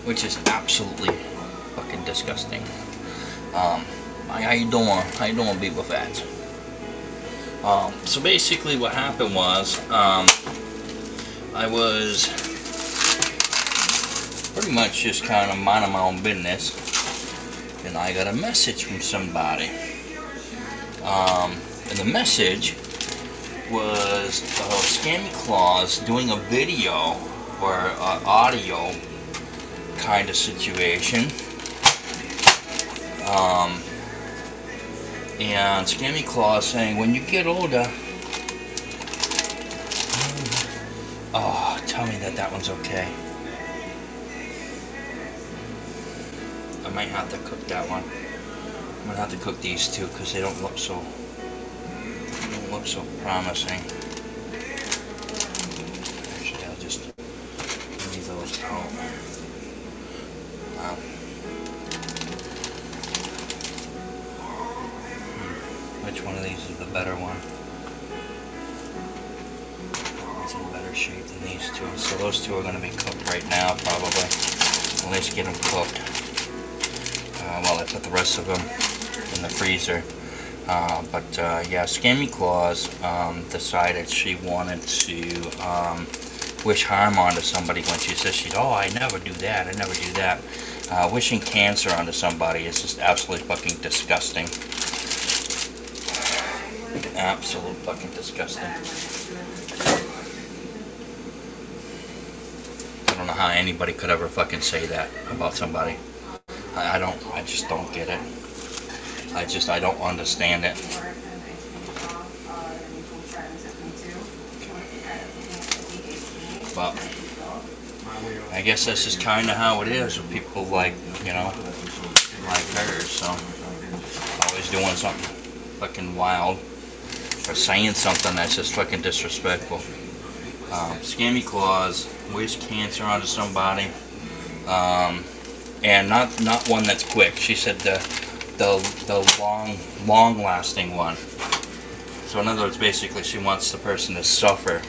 which is absolutely fucking disgusting. How you doing? How you doing, people fats? So basically what happened was, I was pretty much just kind of minding my own business, and I got a message from somebody. And the message was Scammy Claus doing a video or audio kind of situation. And Scammy Claus saying, when you get older, oh, tell me that one's okay. I might have to cook that one. I'm gonna have to cook these two because they don't look so promising. Actually, I'll just leave those out. Which one of these is the better one? It's in better shape than these two. So those two are going to be cooked right now, probably. At least get them cooked. While I put the rest of them in the freezer. Yeah, Scammy Claus decided she wanted to wish harm onto somebody when she says I never do that, I never do that. Wishing cancer onto somebody is just absolutely fucking disgusting. Absolute fucking disgusting. I don't know how anybody could ever fucking say that about somebody. I just don't get it. I don't understand it. But I guess that's just kind of how it is with people like her. So always doing something fucking wild or saying something that's just fucking disrespectful. Scammy Claus wish cancer onto somebody, and not one that's quick. She said the long lasting one. So in other words, basically she wants the person to suffer,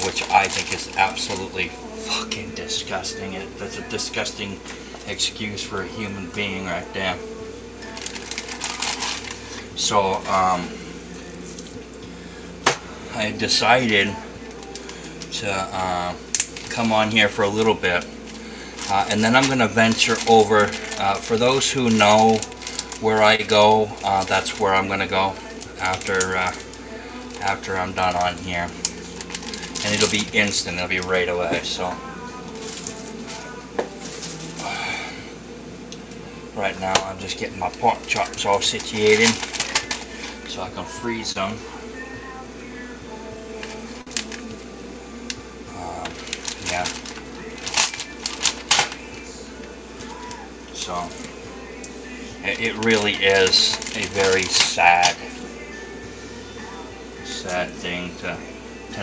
which I think is absolutely fucking disgusting. That's a disgusting excuse for a human being right there. So I decided to come on here for a little bit, and then I'm going to venture over. For those who know where I go, that's where I'm going to go after I'm done on here, and it'll be instant. It'll be right away. So right now I'm just getting my pork chops all situated so I can freeze them. Yeah. So it really is a very sad thing to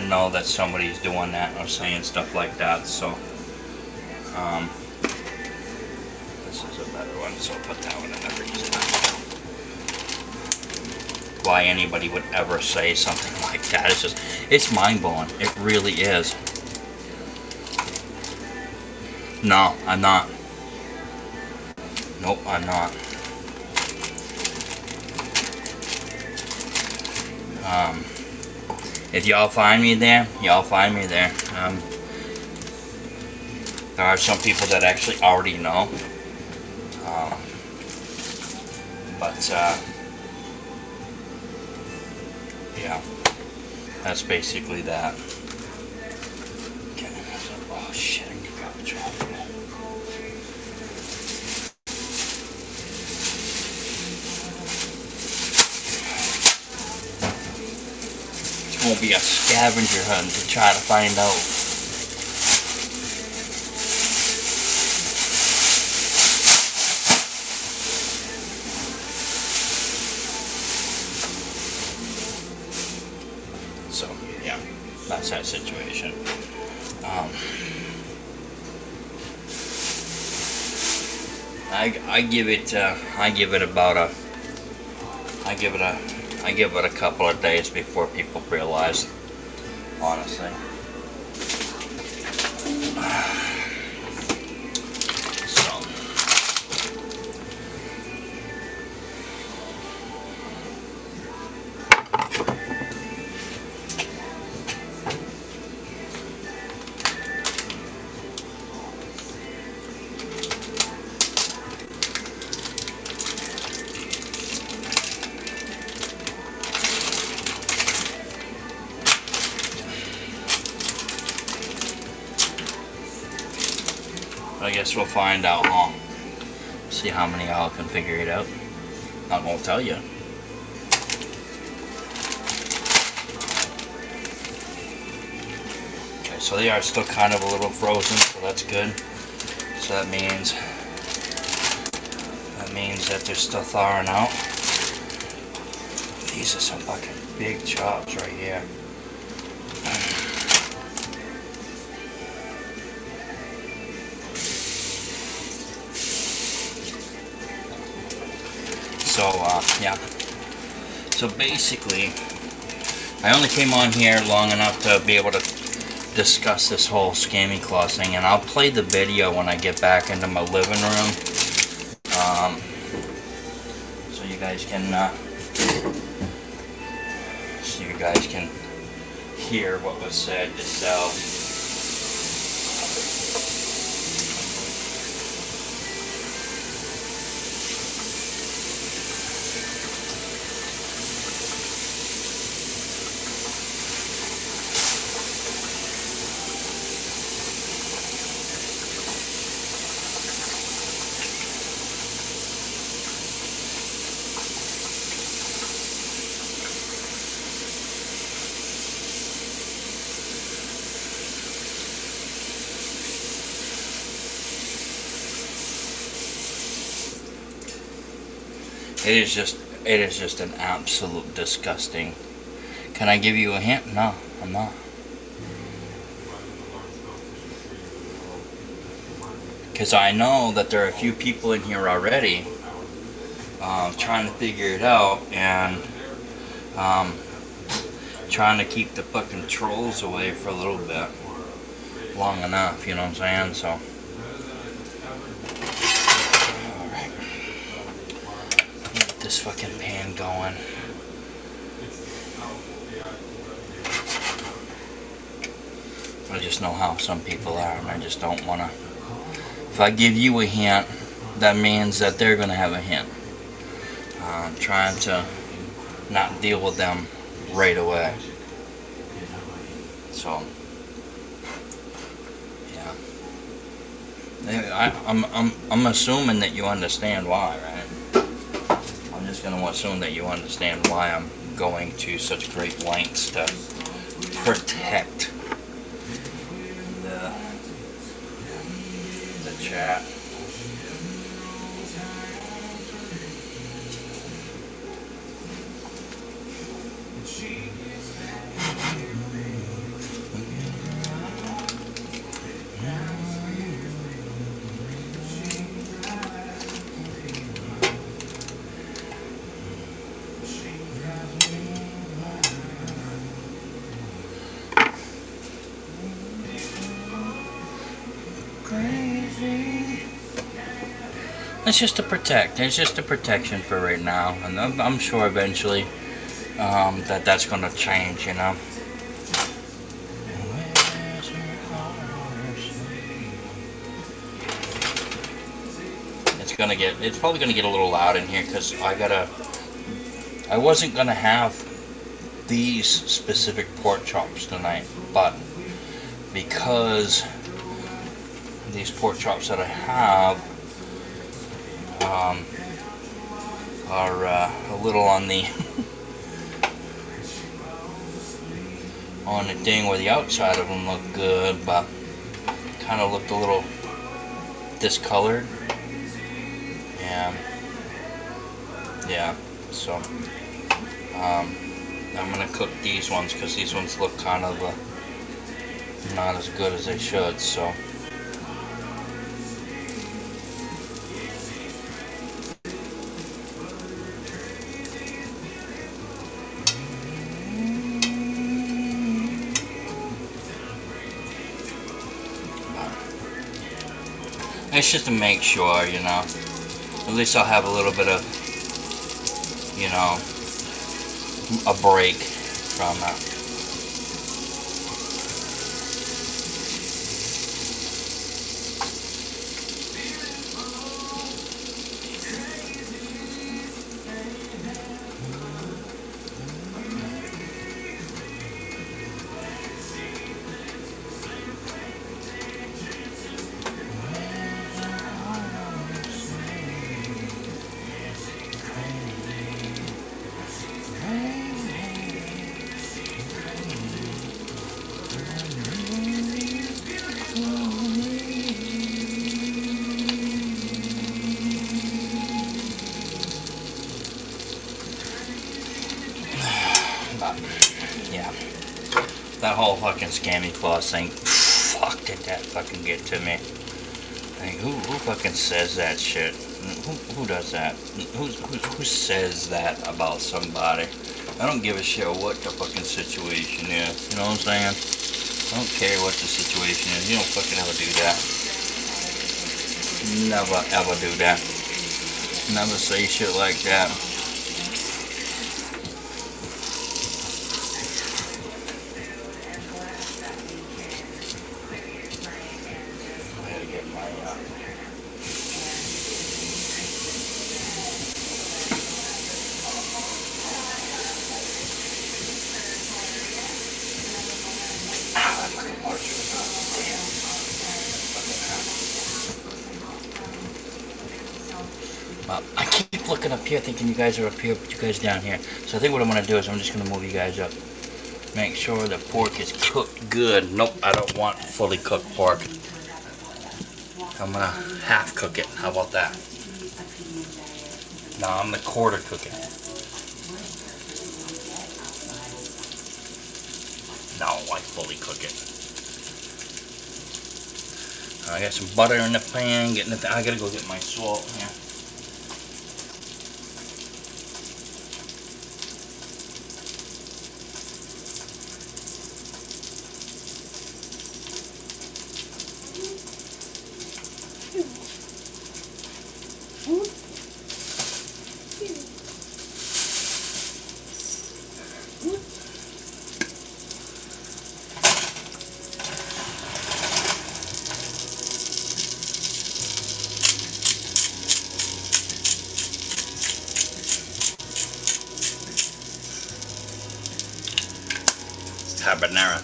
know that somebody's doing that or saying stuff like that. So this is a better one, so I'll put that one in the freezer. Why anybody would ever say something like that, it's mind-blowing. It really is. No, I'm not. Nope, I'm not. If y'all find me there, y'all find me there. There are some people that actually already know. Yeah, that's basically that. Okay, so, oh shit, I need to grab a traffic. It's gonna be a scavenger hunt to try to find out. So yeah, that's that situation. I give it a couple of days before people realize, honestly. I guess we'll find out, huh? See how many y'all can figure it out. Not gonna tell you. Okay, so they are still kind of a little frozen, so that's good. So that means that they're still thawing out. These are some fucking big chops right here. So, yeah. So basically, I only came on here long enough to be able to discuss this whole Scammy Claws thing, and I'll play the video when I get back into my living room. So you guys can hear what was said itself. It is just an absolute disgusting. Can I give you a hint? No, I'm not. Because I know that there are a few people in here already trying to figure it out and trying to keep the fucking trolls away for a little bit. Long enough, you know what I'm saying? So. Alright. Get this fucking pan going. I just know how some people are, and I just don't want to. If I give you a hint, that means that they're going to have a hint. I'm trying to not deal with them right away. So, yeah. I'm assuming that you understand why, right? I'm just going to assume that you understand why I'm going to such great lengths to protect the chat. It's just to protect. It's just a protection for right now, and I'm sure eventually that's going to change, you know. It's probably gonna get a little loud in here because I wasn't gonna have these specific pork chops tonight, but because these pork chops that I have are a little on the on the thing where the outside of them look good, but kind of looked a little discolored. Yeah, so I'm gonna cook these ones because these ones look kind of not as good as they should. So. It's just to make sure, you know, at least I'll have a little bit of, you know, a break from that. Yeah. That whole fucking scammy clause thing, fuck, did that fucking get to me. Like, who fucking says that shit? Who does that? Who says that about somebody? I don't give a shit what the fucking situation is. You know what I'm saying? I don't care what the situation is. You don't fucking ever do that. Never ever do that. Never say shit like that. I gotta get my I keep looking up here thinking you guys are up here, but you guys down here. So I think what I'm going to do is I'm just going to move you guys up. Make sure the pork is cooked good. Nope, I don't want fully cooked pork. I'm going to half cook it. How about that? No, I'm going to quarter cook it. No, I fully cook it. I got some butter in the pan. I got to go get my salt here. Habanero.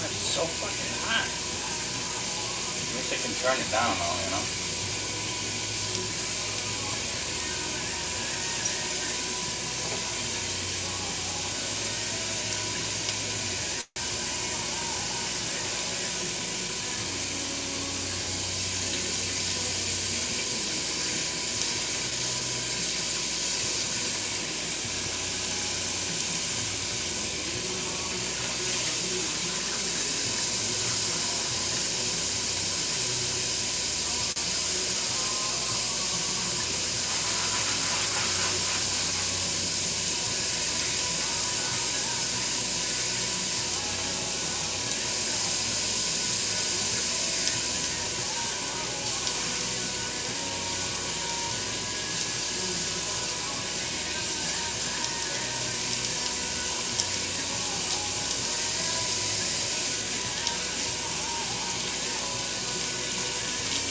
It's so fucking hot. At least I can turn it down though, you know.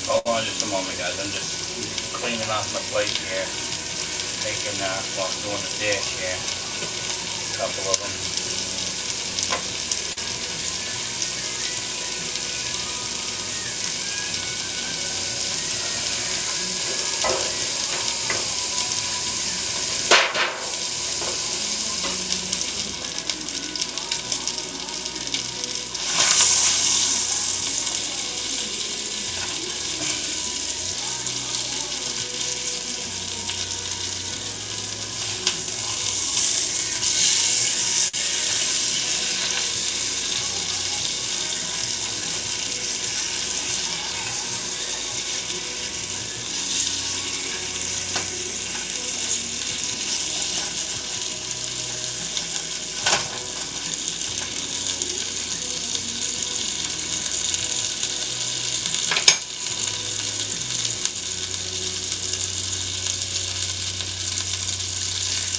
Hold on just a moment, guys. I'm just cleaning off my plate here. Making, well, I'm doing the dish here. A couple of them.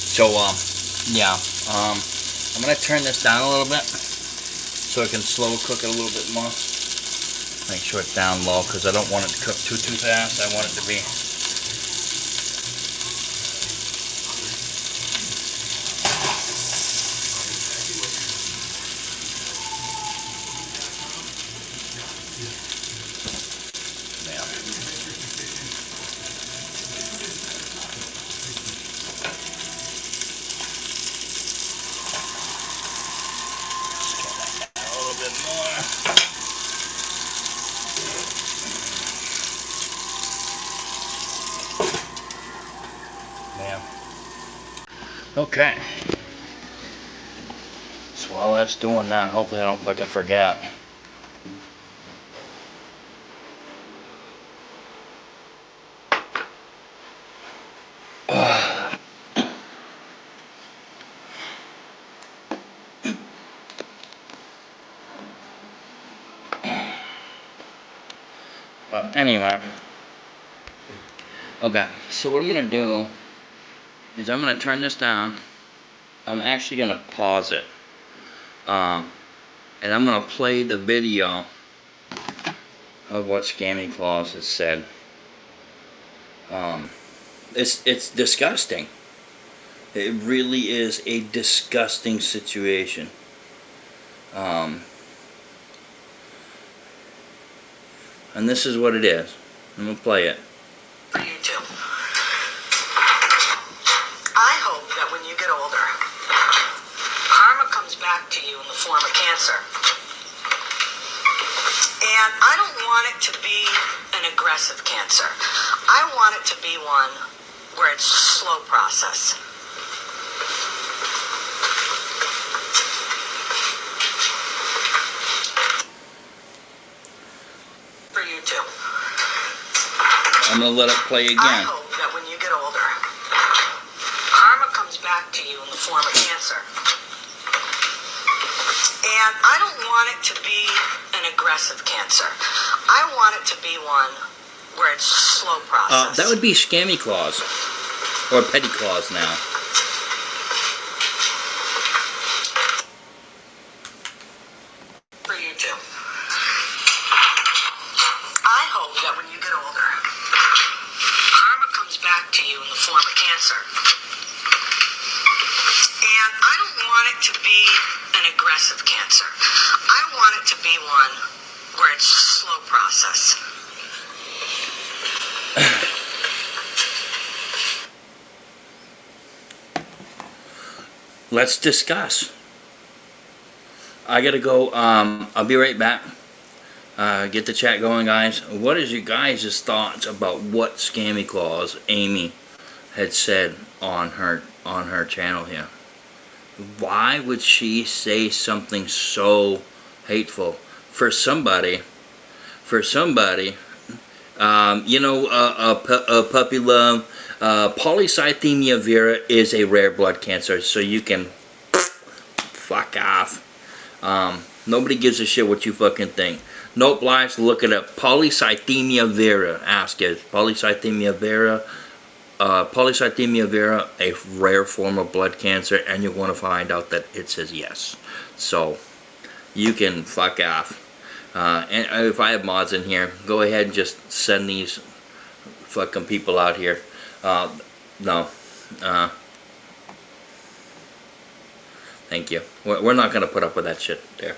So, yeah, I'm going to turn this down a little bit so I can slow cook it a little bit more. Make sure it's down low because I don't want it to cook too fast. I want it to be okay. So while that's doing that, hopefully I don't fucking forget. But anyway. Okay, so what I'm gonna do is I'm gonna turn this down. I'm actually gonna pause it. And I'm gonna play the video of what Scammy Claus has said. It's disgusting. It really is a disgusting situation. And this is what it is. I'm gonna play it. For you too. I hope that when you get older, karma comes back to you in the form of cancer. And I don't want it to be an aggressive cancer. I want it to be one where it's a slow process. For you too. I'm gonna let it play again. I hope that when you get older, karma comes back to you in the form of cancer. And I don't want it to be an aggressive cancer. I want it to be one where it's a slow process. That would be Scammy Claus. Or Petty Claus now. For you too. I hope that when you get older, karma comes back to you in the form of cancer. And I don't want it to be an aggressive cancer. I want it to be one where it's a slow process. Let's discuss. I gotta go. I'll be right back. Get the chat going, guys. What is your guys' thoughts about what Scammy Claus Amy had said on her channel here? Why would she say something so hateful for somebody? You know, puppy love. Polycythemia vera is a rare blood cancer, so you can fuck off. Nobody gives a shit what you fucking think. Nope, lies, look it up. Polycythemia vera. Ask it. Polycythemia vera. Polycythemia vera, a rare form of blood cancer, and you're going to find out that it says yes. So, you can fuck off. And if I have mods in here, go ahead and just send these fucking people out here. No. Thank you. We're not going to put up with that shit there.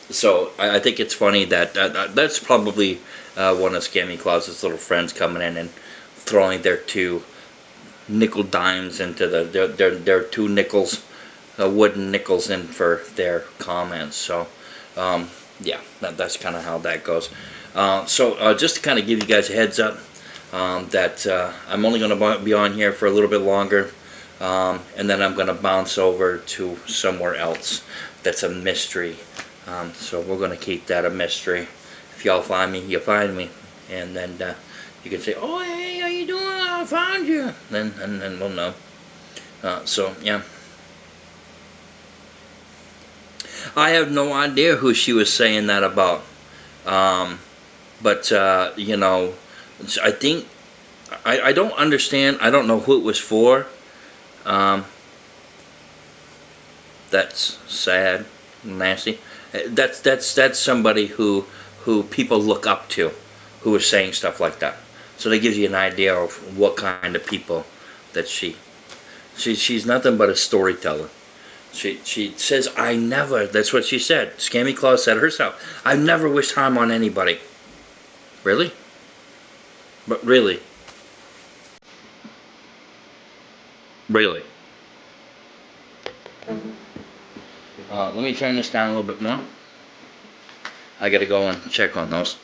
So I think it's funny that that's probably one of Scammy Claus's little friends coming in and throwing their 2 nickel dimes into their 2 nickels, wooden nickels in for their comments. So yeah, that's kind of how that goes. So just to kind of give you guys a heads up that I'm only going to be on here for a little bit longer, and then I'm going to bounce over to somewhere else that's a mystery. So we're going to keep that a mystery. If y'all find me, you find me, and then you can say, "Oh, hey, how you doing? I found you." Then we'll know. So yeah. I have no idea who she was saying that about. But you know, I think I don't understand. I don't know who it was for. That's sad, nasty. That's somebody who who people look up to, who are saying stuff like that. So that gives you an idea of what kind of people that she's nothing but a storyteller. She says, I never, that's what she said. Scammy Claus said herself, I've never wished harm on anybody. Really? But really? Really? Let me turn this down a little bit more. I gotta go and check on those.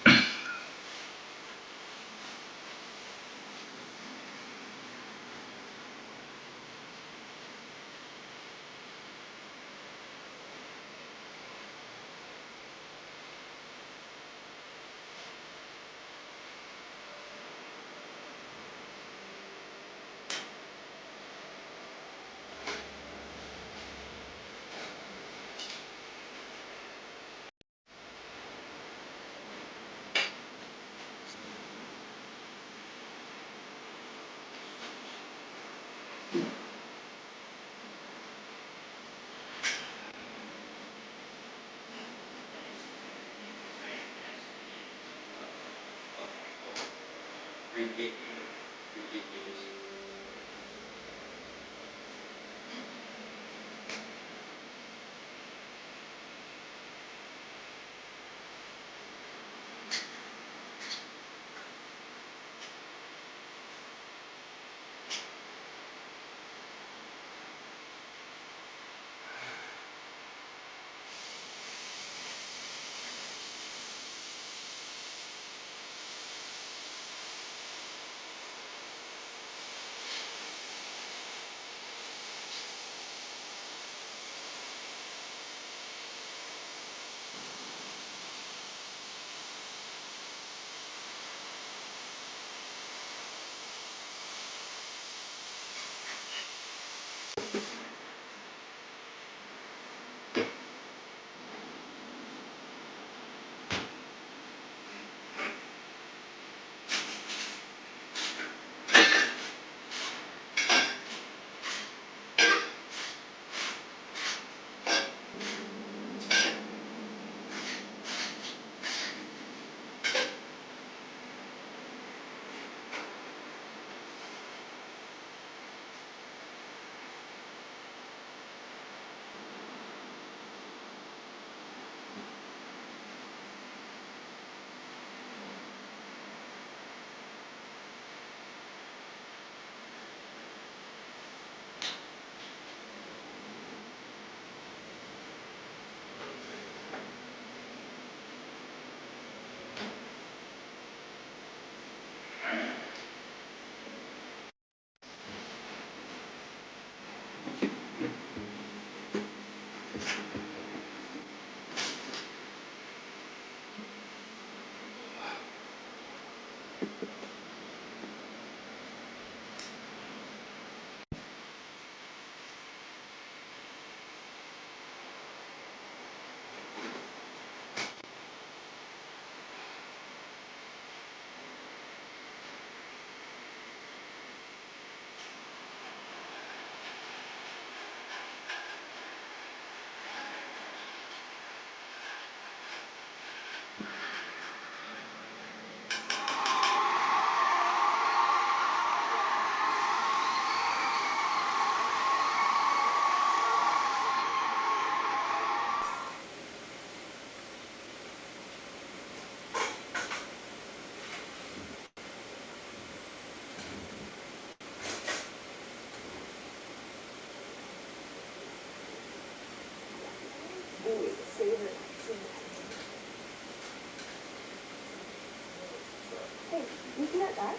Hey, you see that guy?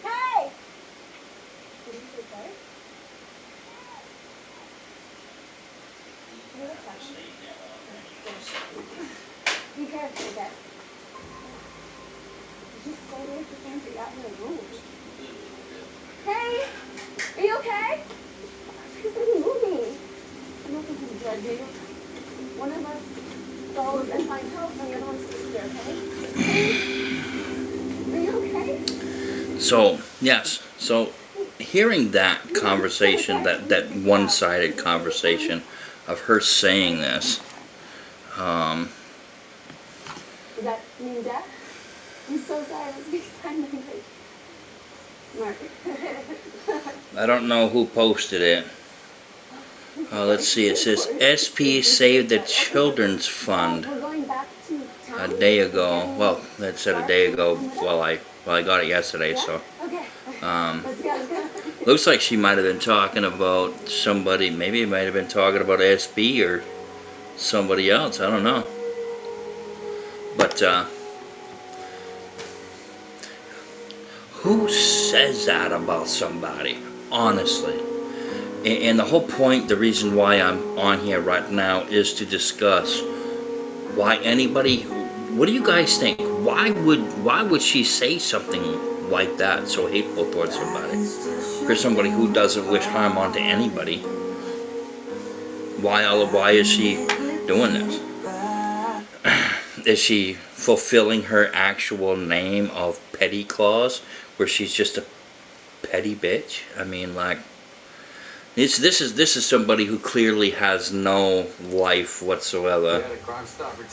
Hey! Did you say sorry? You look like Be careful, okay? Just stay away from things that got in the room. Hey! Are you okay? Why are you moving? Nothing's good, dude. One of us goes and finds help, and the other one stays here, okay? Are you okay? So, yes. So, hearing that conversation, that one-sided conversation of her saying this, You mean death? I'm so sorry. Let's be kind of like Mark. I don't know who posted it. Let's see, it says SP Save the Children's Fund We're going back to a town? day ago. Well, that said a day ago. Well, I got it yesterday, so. Okay. Let's go. Looks like she might have been talking about somebody. Maybe it might have been talking about SB or somebody else. I don't know. But who says that about somebody? Honestly. And the whole point, the reason why I'm on here right now is to discuss why anybody. What do you guys think? Why would she say something like that, so hateful towards somebody? For somebody who doesn't wish harm onto anybody. Why is she doing this? Is she fulfilling her actual name of Petty Claus, where she's just a petty bitch? I mean, like, this is somebody who clearly has no life whatsoever.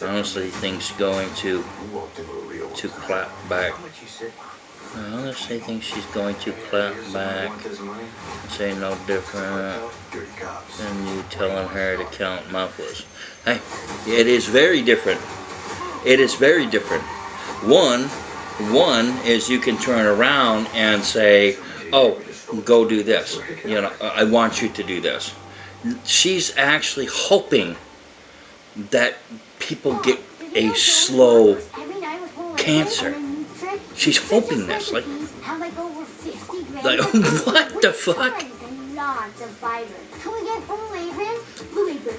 Honestly, thinks going to clap back. Honestly, thinks she's going to clap back. Say no different than you telling her to count mufflers. Hey, it is very different. It is very different. One is you can turn around and say, oh, go do this. You know, I want you to do this. She's actually hoping that people get a slow cancer. She's hoping this. Like what the fuck?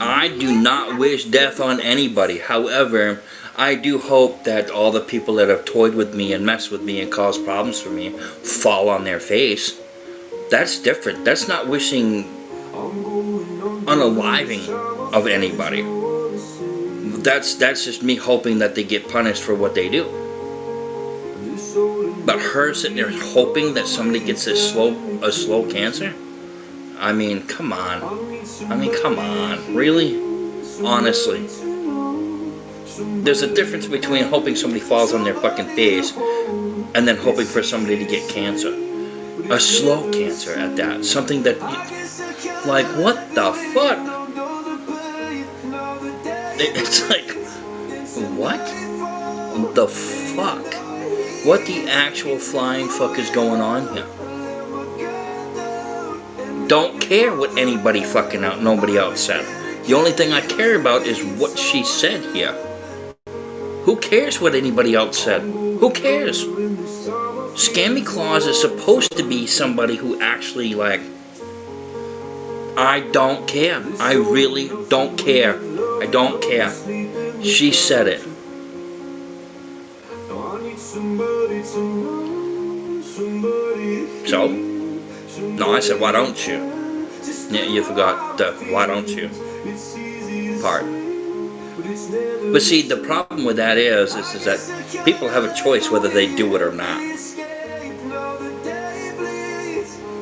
I do not wish death on anybody. However, I do hope that all the people that have toyed with me and messed with me and caused problems for me fall on their face. That's different. That's not wishing unaliving of anybody. That's just me hoping that they get punished for what they do. But her sitting there hoping that somebody gets a slow cancer? I mean, come on. Really? Honestly. There's a difference between hoping somebody falls on their fucking face and then hoping for somebody to get cancer. A slow cancer at that. Something that, like, what the fuck? It's like, what the fuck? What the actual flying fuck is going on here? Don't care what anybody fucking nobody else said. The only thing I care about is what she said here. Who cares what anybody else said? Who cares? Scammy Claus is supposed to be somebody who actually, like, I don't care. I really don't care. I don't care. She said it. So? No, I said, why don't you? Yeah, you forgot the why don't you part. But see, the problem with that is that people have a choice whether they do it or not.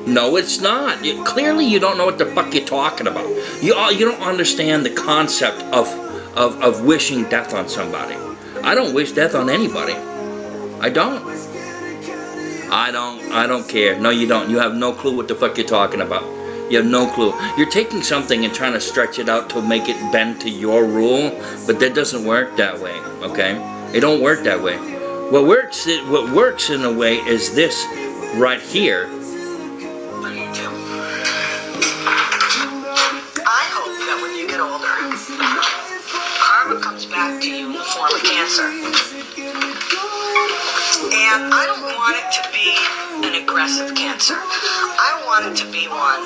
No, it's not. Clearly, you don't know what the fuck you're talking about. You don't understand the concept of wishing death on somebody. I don't wish death on anybody. I don't. I don't care. No, you don't. You have no clue what the fuck you're talking about. You have no clue. You're taking something and trying to stretch it out to make it bend to your rule, but that doesn't work that way, okay? It don't work that way. What works in a way is this right here. I hope that when you get older, karma comes back to you in the form of cancer. And I don't want it to be an aggressive cancer. I want it to be one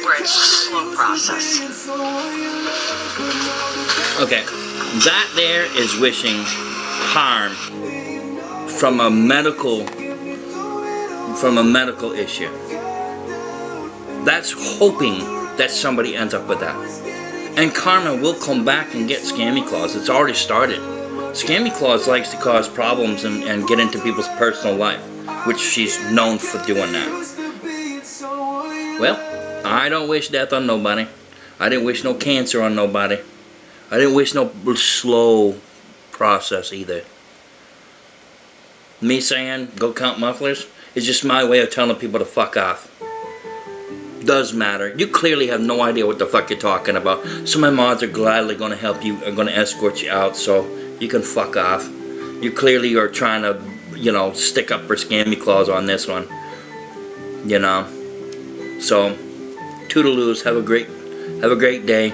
where it's a slow process. Okay, that there is wishing harm from a medical issue. That's hoping that somebody ends up with that. And karma will come back and get Scammy Claus. It's already started. Scammy Claus likes to cause problems and get into people's personal life, which she's known for doing that. Well, I don't wish death on nobody. I didn't wish no cancer on nobody. I didn't wish no slow process either. Me saying go count mufflers is just my way of telling people to fuck off. Does matter. You clearly have no idea what the fuck you're talking about. So my mods are gladly going to help you, are going to escort you out so you can fuck off. You clearly are trying to, you know, stick up for scammy claws on this one. You know. So, toodaloos. Have a great day.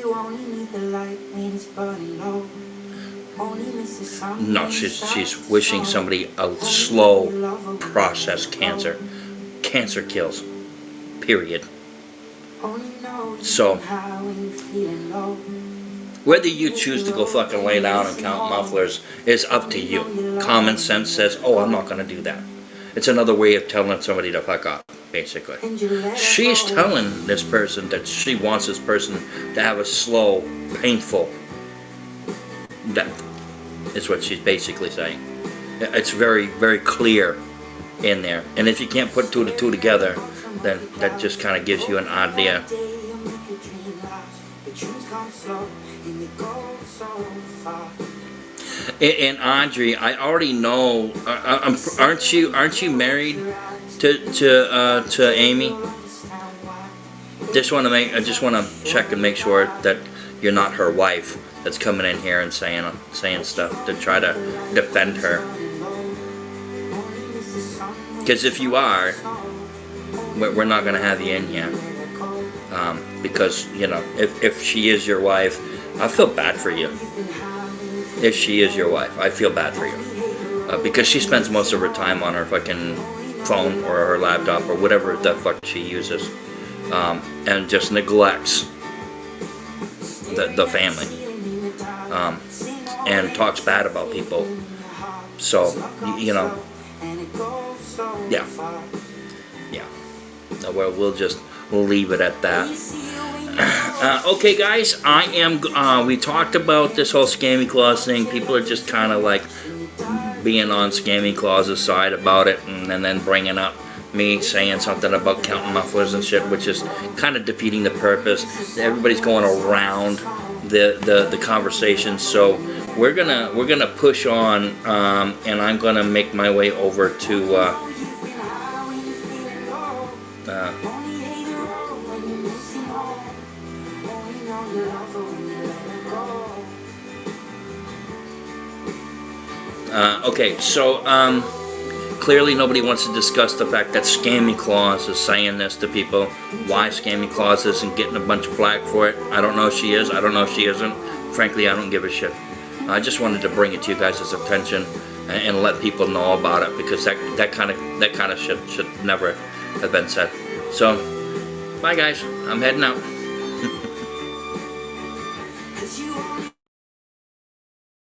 You only need the light when it's burning low. No, she's wishing somebody a slow process cancer. Cancer kills. Period. So, whether you choose to go fucking lay down and count mufflers is up to you. Common sense says, oh, I'm not going to do that. It's another way of telling somebody to fuck off, basically. She's telling this person that she wants this person to have a slow, painful death, is what she's basically saying. It's very, very clear in there. And if you can't put two to two together, then that just kind of gives you an idea. And Audrey, I already know. Aren't you married to Amy? I just want to check and make sure that you're not her wife that's coming in here and saying stuff to try to defend her. Because if you are, we're not going to have you in here. Because, you know, if she is your wife, I feel bad for you. If she is your wife, I feel bad for you. Because she spends most of her time on her fucking phone or her laptop or whatever the fuck she uses. And just neglects the family. And talks bad about people. So, you know, yeah. Well, we'll leave it at that. Okay, guys, we talked about this whole Scammy Claus thing. People are just kind of like being on Scammy Claus's side about it, and then bringing up me saying something about counting mufflers and shit, which is kind of defeating the purpose. Everybody's going around the conversation, so we're gonna push on, and I'm gonna make my way over to okay, so clearly nobody wants to discuss the fact that Scammy Claus is saying this to people. Why Scammy Claus isn't getting a bunch of flack for it? I don't know if she is. I don't know if she isn't. Frankly, I don't give a shit. I just wanted to bring it to you guys' attention and let people know about it, because that kind of shit should never have been said. So, bye guys. I'm heading out.